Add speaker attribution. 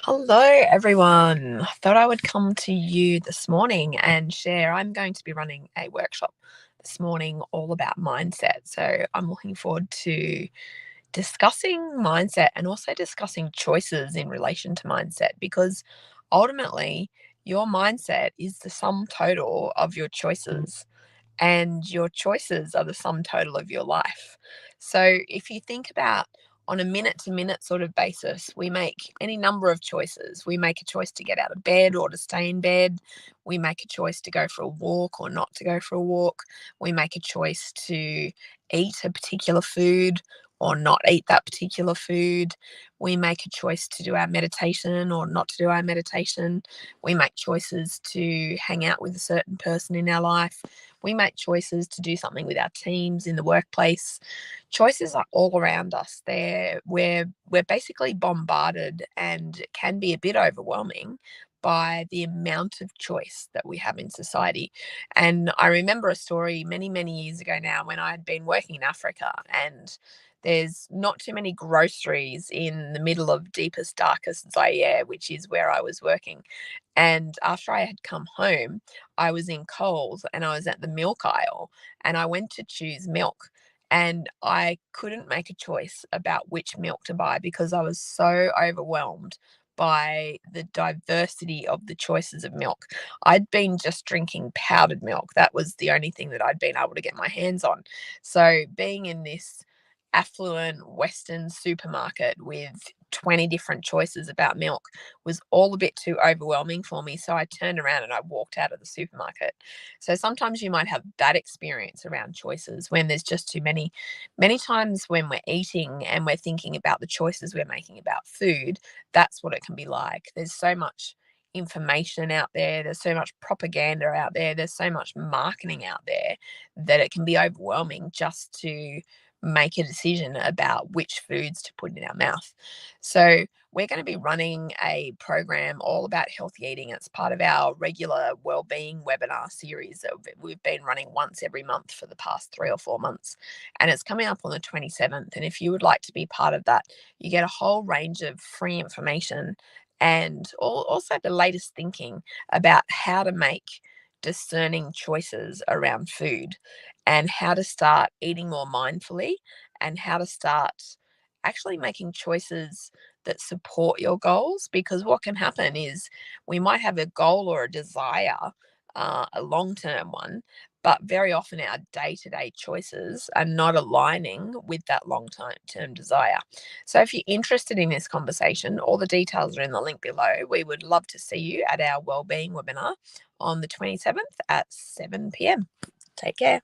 Speaker 1: Hello, everyone. I thought I would come to you this morning and share. I'm going to be running a workshop this morning all about mindset. So I'm looking forward to discussing mindset and also discussing choices in relation to mindset because ultimately your mindset is the sum total of your choices and your choices are the sum total of your life. So if you think about on a minute to minute sort of basis, we make any number of choices. We make a choice to get out of bed or to stay in bed. We make a choice to go for a walk or not to go for a walk. We make a choice to eat a particular food or not eat that particular food. We make a choice to do our meditation or not to do our meditation. We make choices to hang out with a certain person in our life. We make choices to do something with our teams in the workplace. Choices are all around us. We're basically bombarded, and it can be a bit overwhelming by the amount of choice that we have in society. And I remember a story many, many years ago now when I had been working in Africa, and there's not too many groceries in the middle of deepest, darkest Zaire, which is where I was working. And after I had come home, I was in Coles and I was at the milk aisle and I went to choose milk. And I couldn't make a choice about which milk to buy because I was so overwhelmed by the diversity of the choices of milk. I'd been just drinking powdered milk. That was the only thing that I'd been able to get my hands on. So being in this affluent Western supermarket with 20 different choices about milk was all a bit too overwhelming for me. So I turned around and I walked out of the supermarket. So sometimes you might have that experience around choices when there's just too many. Many times when we're eating and we're thinking about the choices we're making about food, that's what it can be like. There's so much information out there, there's so much propaganda out there, there's so much marketing out there that it can be overwhelming just to make a decision about which foods to put in our mouth. So, we're going to be running a program all about healthy eating. It's part of our regular well-being webinar series that we've been running once every month for the past 3 or 4 months. And it's coming up on the 27th. And if you would like to be part of that, you get a whole range of free information and also the latest thinking about how to make discerning choices around food and how to start eating more mindfully and how to start actually making choices that support your goals. Because what can happen is we might have a goal or a desire, a long term one, but very often our day to day choices are not aligning with that long term desire. So, if you're interested in this conversation, all the details are in the link below. We would love to see you at our wellbeing webinar on the 27th at 7 p.m. Take care.